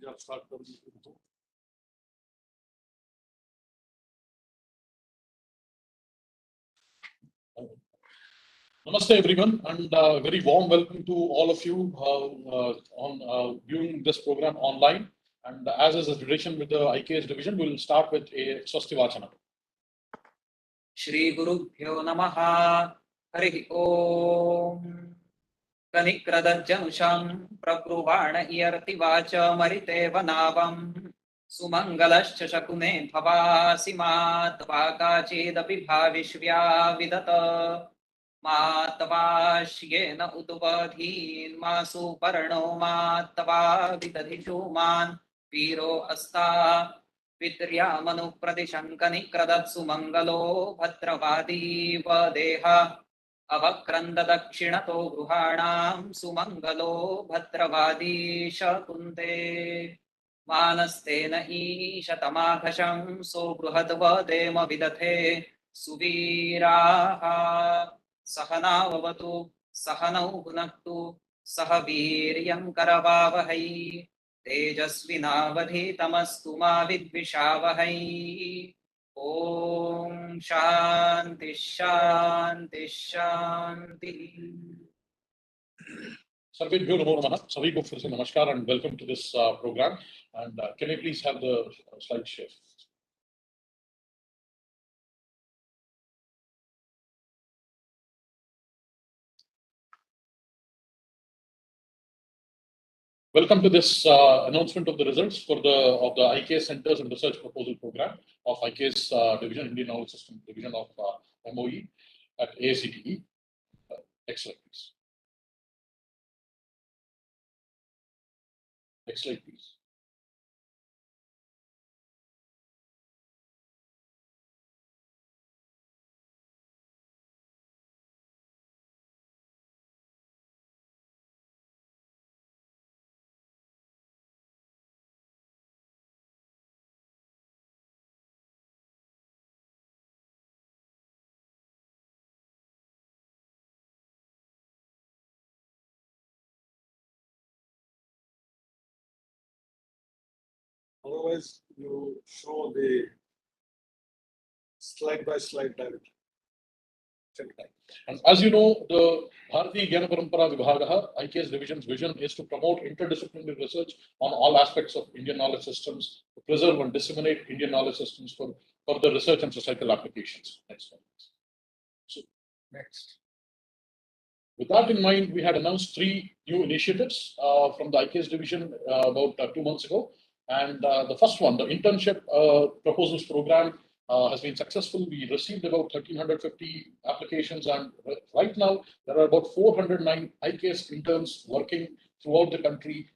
आप स्टार्ट कर दीजिए तो Namaste everyone, and very warm welcome to all of you on viewing this program online. And as is the tradition with the IKS division, we will start with a Swastivachana. Shri Gurubhyo Namaha Hari Om Kanikradajjanusham Prabruvana Iyarti Vacha Marite Vanavam Sumangalascha Shakune Bhavasimat Vakachedapi Bhavishvya Vidata Matavashyena Uduvadhin Masu Parano Matava Vidadhishuman Viro Asta Vitriyamanu Pradishankani Kradatsu Mangalo Bhadravaadi Vadeha Avakranda Dakshinato Gruhanam Sumangalo Bhadravaadi Shakunte Manastena Ishatamahasham Sobruhadvadema Vidathe Suviraha Sahanavavatu Sahanau Gunaktu Sahaviryam Karavavahai तेजस्विनावधीतमस्तु मा विद्विषावहै ओम शांति शांति शांति Sarvebhyo Namo Namaha. Sabhi ko fir se namaskar and welcome to this program. And can I please have the slide share? Welcome to this announcement of the results for the IKS Centers and Research Proposal Program of IKS Division, Indian Knowledge System Division of MOE at AICTE. Excellent, please. Next slide, please. Otherwise, you show the slide-by-slide direction. And as you know, the Bharatiya Jnana Parampara Vibhagaha, IKS Division's vision is to promote interdisciplinary research on all aspects of Indian knowledge systems, to preserve and disseminate Indian knowledge systems for further research and societal applications. Next one. So, next. With that in mind, we had announced 3 new initiatives from the IKS Division about 2 months ago. And the first one, the internship proposals program, has been successful. We received about 1,350 applications, and right now there are about 409 IKS interns working throughout the country,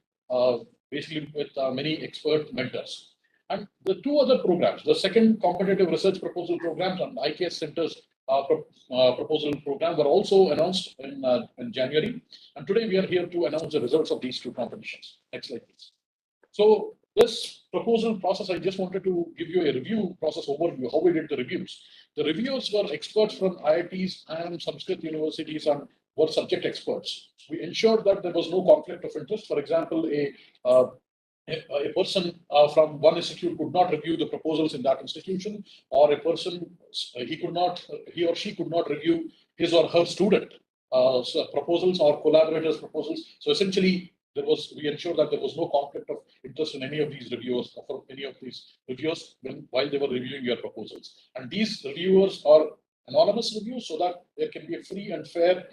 basically with many expert mentors. And the 2 other programs, the second competitive research proposal programs and IKS Centers proposal program, were also announced in January. And today we are here to announce the results of these 2 competitions. Next slide, please. So this proposal process, I just wanted to give you a review process overview, how we did the reviews. The reviewers were experts from IITs and Sanskrit universities and were subject experts. We ensured that there was no conflict of interest. For example, a person from one institute could not review the proposals in that institution, or a person, he or she could not review his or her student proposals or collaborators' proposals. So essentially, we ensured that there was no conflict of interest in any of these reviewers, for any of these reviewers while they were reviewing your proposals. And these reviewers are anonymous reviews, so that there can be a free and fair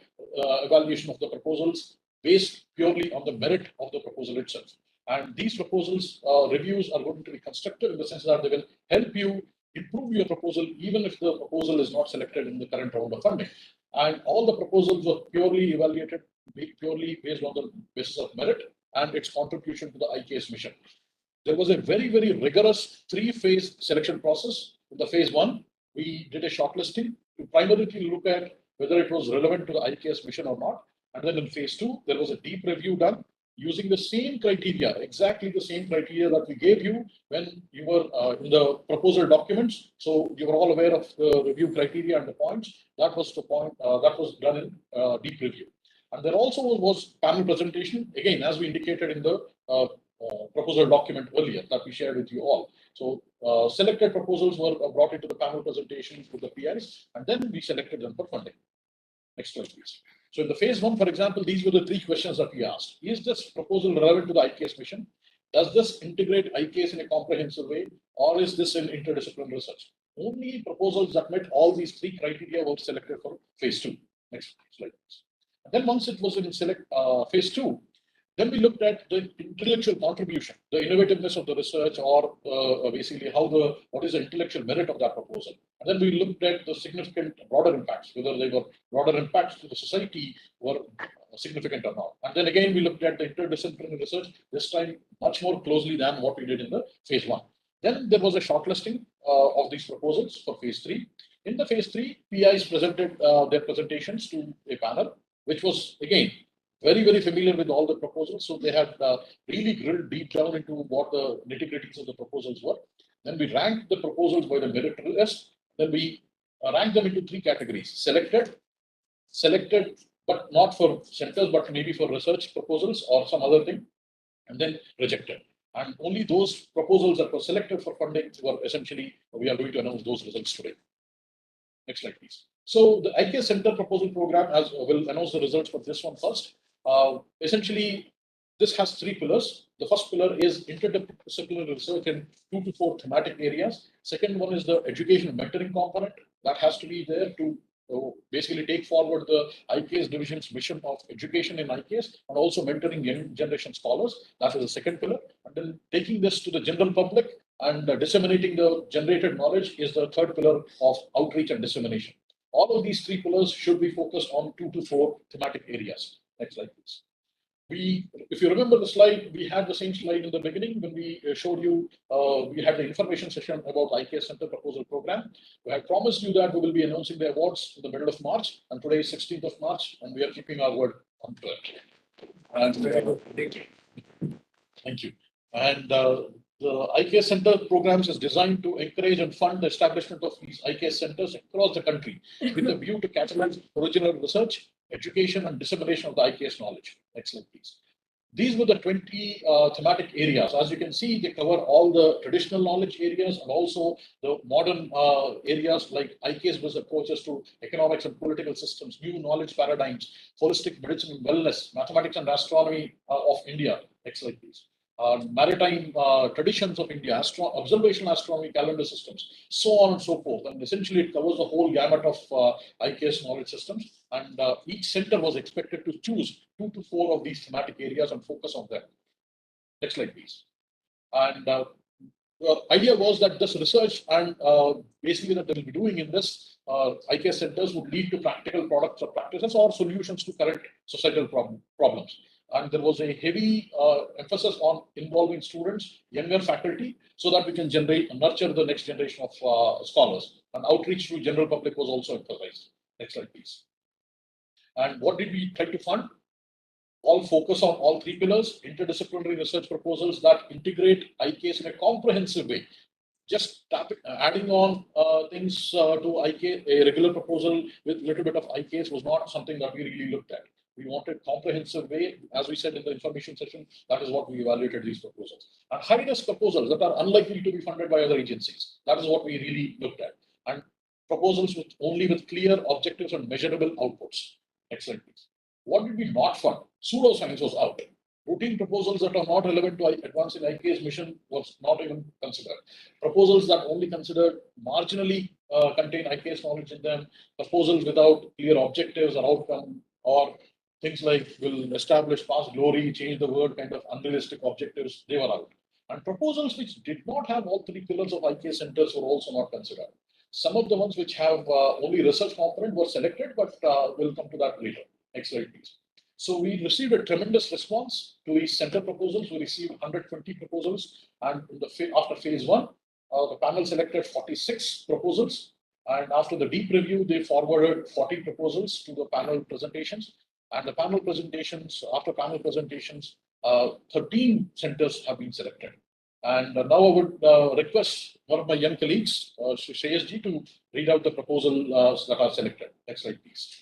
evaluation of the proposals based purely on the merit of the proposal itself. And these proposals reviews are going to be constructive in the sense that they will help you improve your proposal, even if the proposal is not selected in the current round of funding. And all the proposals were purely evaluated, purely based on the basis of merit and its contribution to the IKS mission. There was a very, very rigorous 3-phase selection process. In the phase 1, we did a shortlisting to primarily look at whether it was relevant to the IKS mission or not. And then in phase 2, there was a deep review done using the same criteria, exactly the same criteria that we gave you when you were in the proposal documents. So you were all aware of the review criteria and the points. That was the point that was done in deep review. And there also was panel presentation, again, as we indicated in the proposal document earlier that we shared with you all. So selected proposals were brought into the panel presentation with the PIs, and then we selected them for funding. Next slide, please. So in the phase one, for example, these were the three questions that we asked. Is this proposal relevant to the IKS mission? Does this integrate IKS in a comprehensive way, or is this an interdisciplinary research? Only proposals that met all these three criteria were selected for phase two. Next slide, please. And then once it was in phase two, then we looked at the intellectual contribution, the innovativeness of the research, or basically what is the intellectual merit of that proposal. And then we looked at the significant broader impacts, whether they were broader impacts to the society were significant or not. And then again, we looked at the interdisciplinary research, this time much more closely than what we did in the phase one. Then there was a shortlisting of these proposals for phase three. In the phase three, PIs presented their presentations to a panel, which was again very, very familiar with all the proposals. So they had really drilled deep down into what the nitty-gritties of the proposals were. Then we ranked the proposals by the merit list. Then we ranked them into three categories: selected, but not for centers, but maybe for research proposals or some other thing, and then rejected. And only those proposals that were selected for funding were essentially, we are going to announce those results today. Next slide, please. So the IKS Center proposal program will announce the results for this one first. Essentially, this has three pillars. The first pillar is interdisciplinary research in 2 to 4 thematic areas. Second one is the education and mentoring component that has to be there to basically take forward the IKS Division's mission of education in IKS and also mentoring young generation scholars. That is the second pillar. And then taking this to the general public and disseminating the generated knowledge is the third pillar of outreach and dissemination. All of these three pillars should be focused on 2 to 4 thematic areas. Next slide, please. If you remember the slide, we had the same slide in the beginning when we showed you, we had the information session about IKS Center proposal program. We had promised you that we will be announcing the awards in the middle of March, and today is 16th of March, and we are keeping our word on that. And thank you. And the IKS Center programs is designed to encourage and fund the establishment of these IKS centers across the country with a view to catalyze original research, education, and dissemination of the IKS knowledge. Next slide, please. These were the 20 thematic areas. As you can see, they cover all the traditional knowledge areas and also the modern areas like IKS-based approaches to economics and political systems, new knowledge paradigms, holistic medicine and wellness, mathematics and astronomy of India. Next slide, please. Maritime traditions of India, observational astronomy calendar systems, so on and so forth. And essentially, it covers the whole gamut of IKS knowledge systems. And each center was expected to choose 2 to 4 of these thematic areas and focus on them. Next slide, please. And the idea was that this research and basically that they will be doing in this IKS centers would lead to practical products or practices or solutions to current societal problems. And there was a heavy emphasis on involving students, younger faculty, so that we can generate and nurture the next generation of scholars. And outreach to general public was also emphasized. Next slide, please. And what did we try to fund? All focus on all three pillars: interdisciplinary research proposals that integrate IKS in a comprehensive way. Just adding on things to IKS, a regular proposal with a little bit of IKS was not something that we really looked at. We wanted comprehensive way, as we said in the information session, that is what we evaluated these proposals. And high-risk proposals that are unlikely to be funded by other agencies, that is what we really looked at. And proposals only with clear objectives and measurable outputs. Next slide, please. What did we not fund? Pseudoscience was out. Routine proposals that are not relevant to advancing IKS mission was not even considered. Proposals that only considered marginally contain IKS knowledge in them, proposals without clear objectives or outcome, or things like will establish past glory, change the world, kind of unrealistic objectives, they were out. And proposals which did not have all three pillars of IKS centers were also not considered. Some of the ones which have only research component were selected, but we'll come to that later. Next slide, please. So we received a tremendous response to these center proposals. We received 120 proposals, and after phase one, the panel selected 46 proposals. And after the deep review, they forwarded 40 proposals to the panel presentations. And the panel presentations, after panel presentations, 13 centers have been selected. And now I would request one of my young colleagues, Shreyasji, to read out the proposals that are selected. Next slide, please.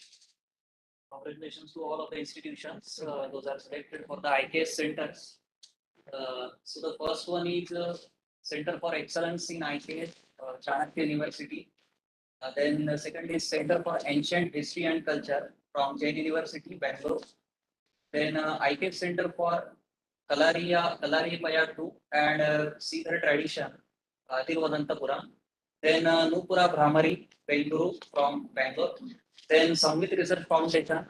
Congratulations to all of the institutions. Those are selected for the IKS centers. So the first one is Center for Excellence in IKS, Chanakya University. Then the second is Center for Ancient History and Culture from Jain University, Bangalore. Then IKS Center for Kalaripayattu and Seeger Tradition, Tiruvananthapuram. Then Nupura Brahmari, Bengaluru from Bangalore. Then Samvit Research Foundation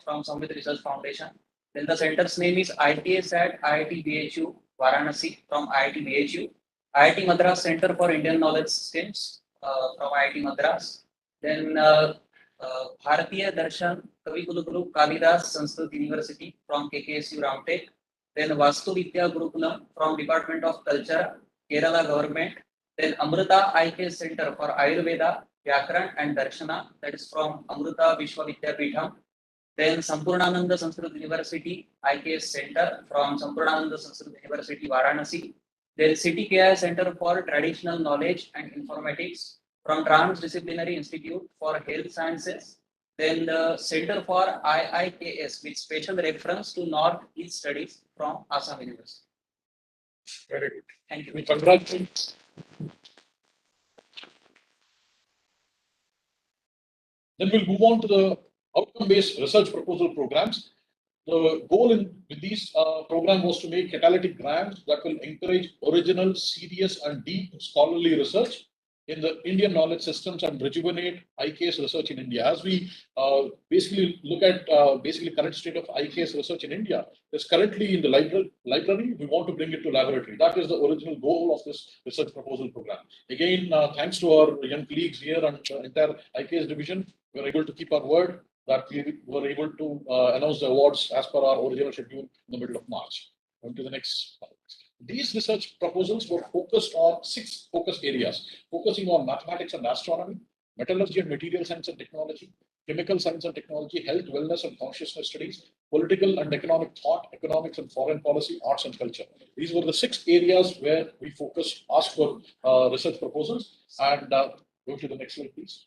from Samvit Research Foundation. Then the center's name is ITS at IIT BHU, Varanasi from IIT BHU. IIT Madras Center for Indian Knowledge Systems from IIT Madras. Then Bharatiya Darshan Kavi Guru Kalidas Sanskrit University from KKSU Ramtek. Then Vastu Vidya Gurukulam from Department of Culture, Kerala Government. Then Amrita IKS Center for Ayurveda, Vyakaran and Darshana, that is from Amrita Vishwa Vidyapeetham. Then Sampurnananda Sanskrit University, IKS Center from Sampurnananda Sanskrit University, Varanasi. Then CTKI Center for Traditional Knowledge and Informatics from Transdisciplinary Institute for Health Sciences. Then the Center for IIKS with special reference to North-East Studies from Assam University. Very good. Thank you. We congratulate. Then we'll move on to the outcome-based research proposal programs. The goal with these program was to make catalytic grants that will encourage original, serious, and deep scholarly research in the Indian knowledge systems and rejuvenate IKS research in India. As we basically look at current state of IKS research in India, is currently in the library. We want to bring it to laboratory. That is the original goal of this research proposal program. Again, thanks to our young colleagues here and the entire IKS division, we were able to keep our word that we were able to announce the awards as per our original schedule in the middle of March. On to the next. These research proposals were focused on 6 focus areas, focusing on mathematics and astronomy, metallurgy and material science and technology, chemical science and technology, health, wellness and consciousness studies, political and economic thought, economics and foreign policy, arts and culture. These were the 6 areas where we focused, asked for research proposals. And go to the next slide, please.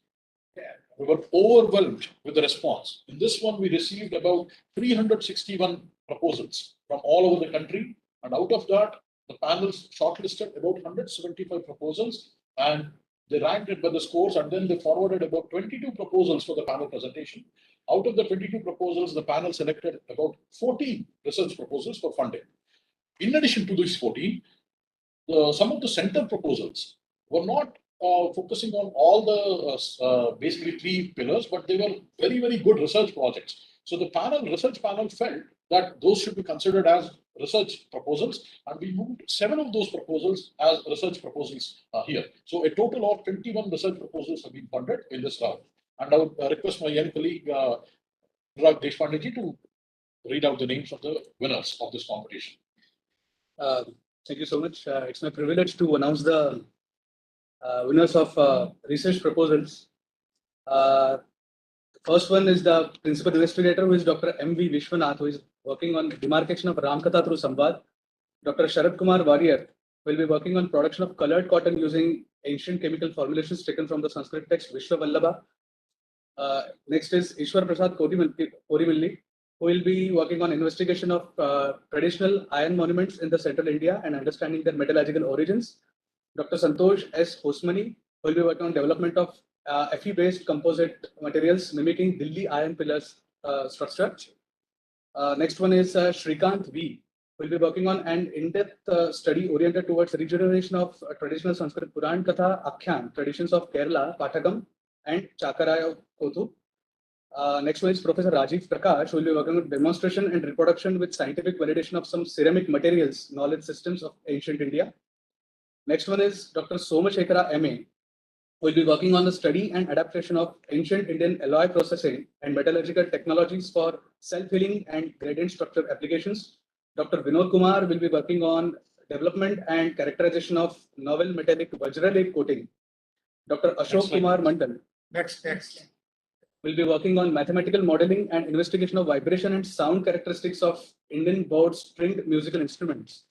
We were overwhelmed with the response. In this one, we received about 361 proposals from all over the country. And out of that, the panels shortlisted about 175 proposals and they ranked it by the scores, and then they forwarded about 22 proposals for the panel presentation. Out of the 22 proposals, the panel selected about 14 research proposals for funding. In addition to these 14, some of the center proposals were not focusing on all the basically 3 pillars, but they were very, very good research projects. So the research panel felt that those should be considered as research proposals, and we moved 7 of those proposals as research proposals here. So a total of 21 research proposals have been funded in this round. And I would request my young colleague, Rag Deshpande to read out the names of the winners of this competition. Thank you so much. It's my privilege to announce the winners of research proposals. The first one is the principal investigator, who is Dr. M.V. Vishwanath, who is working on demarcation of Ramkatha through Samvad. Dr. Sharad Kumar Warrior will be working on production of colored cotton using ancient chemical formulations taken from the Sanskrit text Vishwa Vallabha. Next is Ishwar Prasad Korimilli, who will be working on investigation of traditional iron monuments in the central India and understanding their metallurgical origins. Dr. Santosh S. Hosmani will be working on development of Fe-based composite materials mimicking Delhi iron pillars structure. Next one is Shrikant V. will be working on an in-depth study oriented towards regeneration of traditional Sanskrit Puran Katha Akhyan traditions of Kerala, Pathakam, and Chakaraya Kothu. Next one is Professor Rajiv Prakash, who will be working on demonstration and reproduction with scientific validation of some ceramic materials, knowledge systems of ancient India. Next one is Dr. Somashekara M.A., who will be working on the study and adaptation of ancient Indian alloy processing and metallurgical technologies for self-healing and gradient structure applications. Dr. Vinod Kumar will be working on development and characterization of novel metallic Vajra coating. Dr. Ashok Kumar Mandal will be working on mathematical modeling and investigation of vibration and sound characteristics of Indian bowed stringed musical instruments.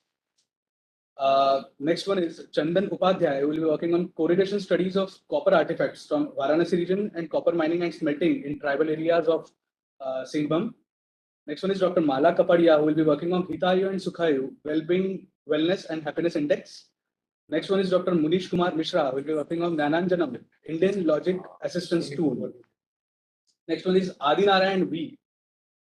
Next one is Chandan Upadhyay, who will be working on correlation studies of copper artifacts from Varanasi region and copper mining and smelting in tribal areas of Singhbhum. Next one is Dr. Mala Kapadia, who will be working on Hitayu and Sukhayu, Wellbeing, Wellness and Happiness Index. Next one is Dr. Munish Kumar Mishra, who will be working on Nananjanam, Indian Logic Assistance Tool. Next one is Adi Narayan V,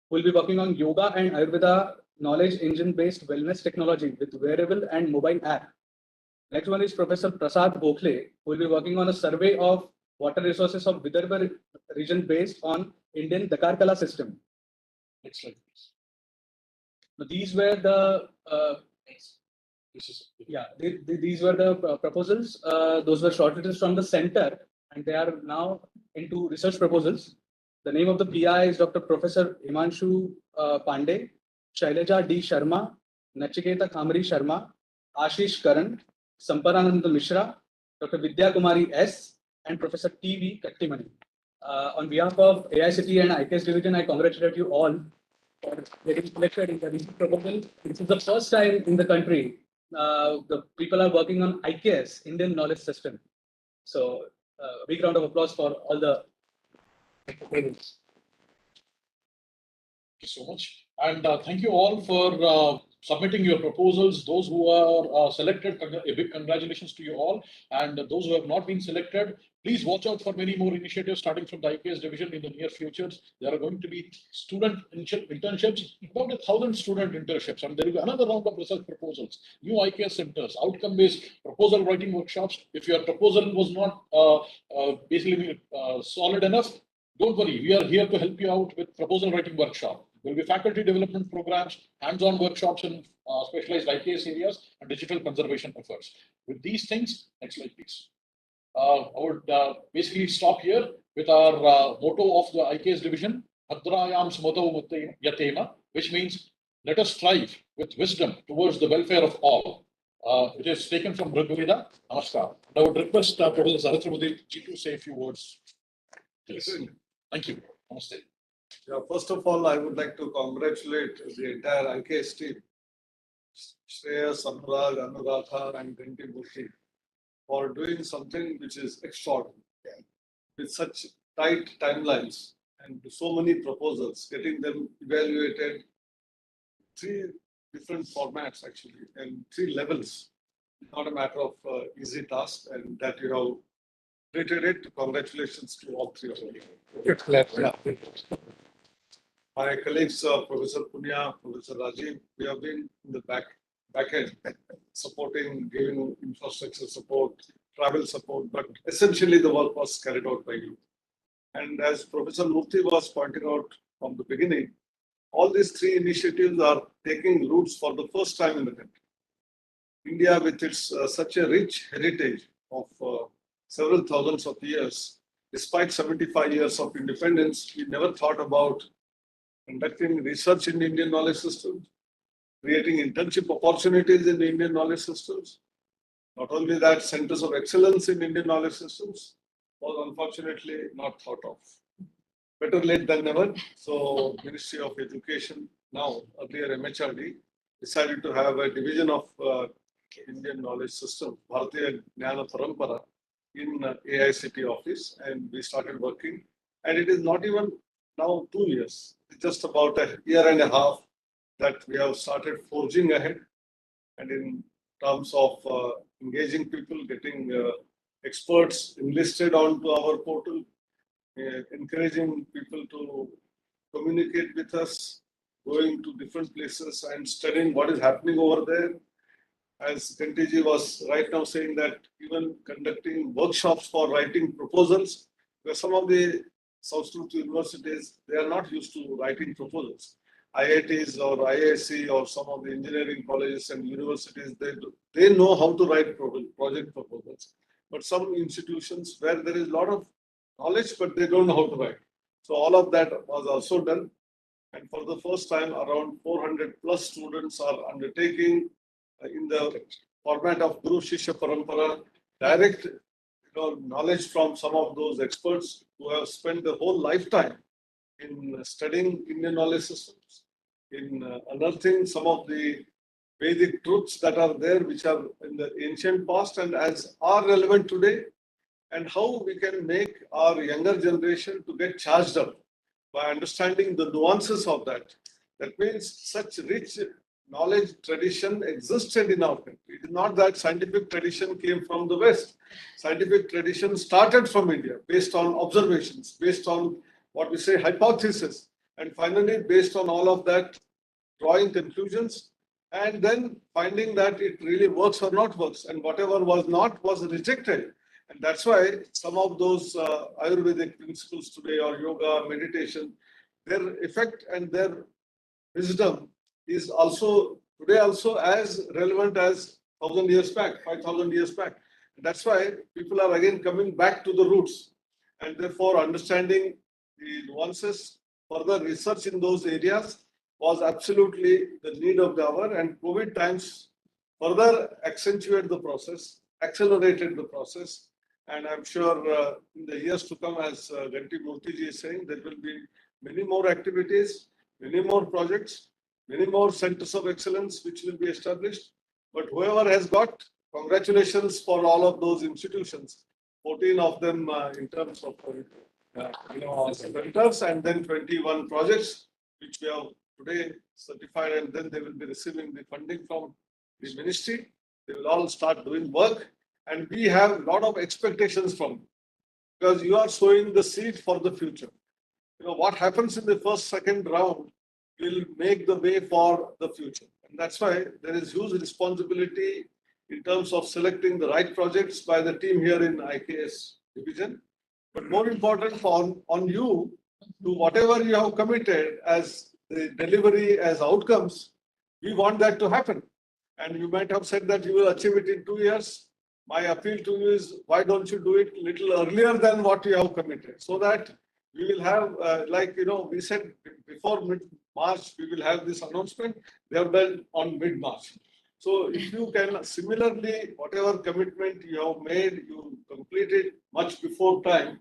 who will be working on Yoga and Ayurveda Knowledge Engine based wellness technology with wearable and mobile app. Next one is Professor Prasad Gokhale, who will be working on a survey of water resources of Vidarbha region based on Indian Dakarkala system. Next slide, please. So these were the This is these were the proposals. Those were shortlisted from the center, and they are now into research proposals. The name of the PI is Dr. Professor Himanshu Pandey, Shailaja D. Sharma, Nachiketa Kamari Sharma, Ashish Karan, Samparanand Mishra, Dr. Vidya Kumari S, and Professor T.V. Kattimani. On behalf of AICT and IKS Division, I congratulate you all for getting selected in the recent proposal. This is the first time in the country the people are working on IKS, Indian Knowledge System. So, a big round of applause for all the. Thank you so much. And thank you all for submitting your proposals. Those who are selected, a big congratulations to you all. And those who have not been selected, please watch out for many more initiatives starting from the IKS division in the near future. There are going to be student internships, about 1,000 student internships, and there will be another round of research proposals, new IKS centers, outcome-based proposal writing workshops. If your proposal was not basically solid enough, don't worry, we are here to help you out with proposal writing workshop. There will be faculty development programs, hands-on workshops in specialized IKS areas, and digital conservation efforts. With these things, next slide, please. I would basically stop here with our motto of the IKS division, Hadrayam Smoto Yatema, which means let us strive with wisdom towards the welfare of all. It is taken from Rigveda. Namaskar. I would request Professor Sahasramudi ji to say a few words. Please. Thank you. Namaste. Yeah, first of all, I would like to congratulate the entire IKS team, Shreya, Samraj, Anuradha, and Ganti Murthy, for doing something which is extraordinary. With such tight timelines and so many proposals, getting them evaluated, 3 different formats actually, and 3 levels. Not a matter of easy task, and that you have treated it. Congratulations to all 3 of you. Yeah. My colleagues, Professor Punya, Professor Rajiv, we have been in the back end, supporting, giving infrastructure support, travel support, but essentially the work was carried out by you. And as Professor Murthy was pointing out from the beginning, all these 3 initiatives are taking roots for the first time in the country. India, with its such a rich heritage of several thousands of years, despite 75 years of independence, we never thought about conducting research in Indian knowledge systems, creating internship opportunities in the Indian knowledge systems. Not only that, centers of excellence in Indian knowledge systems was unfortunately not thought of. Better late than never. So, Ministry of Education, now earlier MHRD, decided to have a division of Indian knowledge system, Bharatiya Jnana Parampara, in AICT office, and we started working. And it is not even now 2 years. It's just about a year and a half that we have started forging ahead. And in terms of engaging people, getting experts enlisted onto our portal, encouraging people to communicate with us, going to different places and studying what is happening over there. As Kantiji was right now saying that even conducting workshops for writing proposals, where some of the Sanskrit universities, they are not used to writing proposals. IITs or IISc or some of the engineering colleges and universities, they know how to write project proposals. But some institutions where there is a lot of knowledge, but they don't know how to write. So all of that was also done. And for the first time, around 400 plus students are undertaking in the format of Guru Shishya Parampara, direct knowledge from some of those experts who have spent their whole lifetime in studying Indian knowledge systems, in unearthing some of the Vedic truths that are there, which are in the ancient past and as are relevant today, and how we can make our younger generation to get charged up by understanding the nuances of that. That means such rich knowledge tradition existed in our country. It is not that scientific tradition came from the West. Scientific tradition started from India based on observations, based on what we say hypothesis, and finally based on all of that drawing conclusions and then finding that it really works or not works, and whatever was not was rejected. And that's why some of those Ayurvedic principles today or yoga, meditation, their effect and their wisdom is also today also as relevant as 1,000 years back, 5,000 years back. And that's why people are again coming back to the roots and therefore understanding the nuances. Further research in those areas was absolutely the need of the hour, and COVID times further accentuated the process, accelerated the process. And I'm sure in the years to come, as Ganti Murthy is saying, there will be many more activities, many more projects, many more centers of excellence which will be established. But whoever has got, congratulations for all of those institutions, 14 of them in terms of centers, and then 21 projects which we have today certified, and then they will be receiving the funding from the ministry. They will all start doing work, and we have a lot of expectations from them because you are sowing the seed for the future. What happens in the first, second round will make the way for the future. And that's why there is huge responsibility in terms of selecting the right projects by the team here in IKS Division. But more important on you to whatever you have committed as the delivery, as outcomes, we want that to happen. And you might have said that you will achieve it in 2 years. My appeal to you is, why don't you do it a little earlier than what you have committed, so that we will have, we said before mid-March, we will have this announcement. They have done on mid-March. So if you can similarly, whatever commitment you have made, you complete it much before time,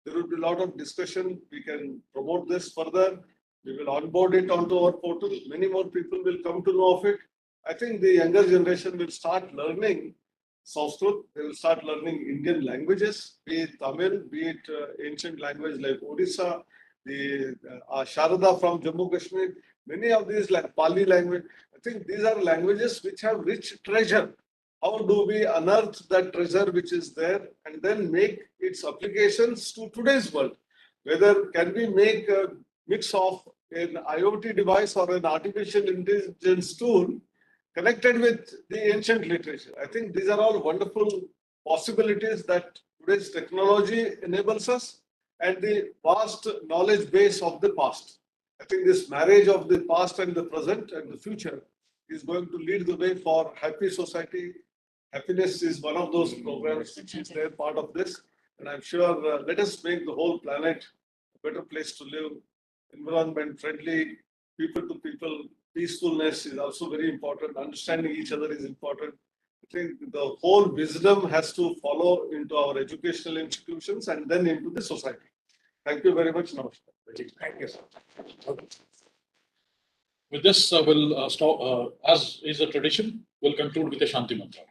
there will be a lot of discussion. We can promote this further. We will onboard it onto our portal. Many more people will come to know of it. I think the younger generation will start learning Sanskrit. They will start learning Indian languages, be it Tamil, be it ancient language like Odisha, the Sharada from Jammu Kashmir. Many of these, like Pali language, I think these are languages which have rich treasure. How do we unearth that treasure which is there and then make its applications to today's world? Whether can we make a mix of an IoT device or an artificial intelligence tool connected with the ancient literature? I think these are all wonderful possibilities that today's technology enables us, and the vast knowledge base of the past. I think this marriage of the past and the present and the future is going to lead the way for happy society. Happiness is one of those programs which is there part of this. And I'm sure let us make the whole planet a better place to live, environment friendly, people to people. Peacefulness is also very important. Understanding each other is important. I think the whole wisdom has to follow into our educational institutions and then into the society. Thank you very much. Namaskar. Thank you, sir. With this, we'll stop, as is the tradition, we'll conclude with a Shanti Mantra.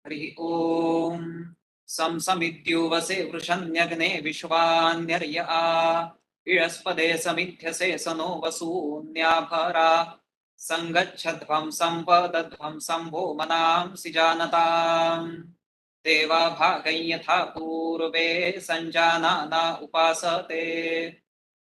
Hari Om Samsamityuvase Vrushanyagne Vishwanyarya Iraspade Samithyase Sano Vasunyabhara Sangachadvam Sampadadvam Sambho Manam Sijanatam Deva Bhagayatha Purve Sanjanana Upasate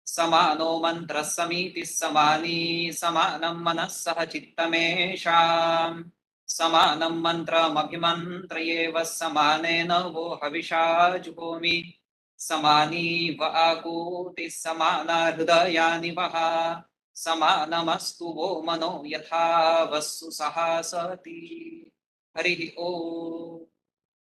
Samano Mantra Samiti Samani Samanam Manassaha Chittamesham Samanam Mantram Abhimantrayeva Samanena Vo Havisha Juhomi Samani Vaakuti Samana Hridayani Vaha Samanamastu Vo Mano Yatha Vasu Sahasati Hari Om.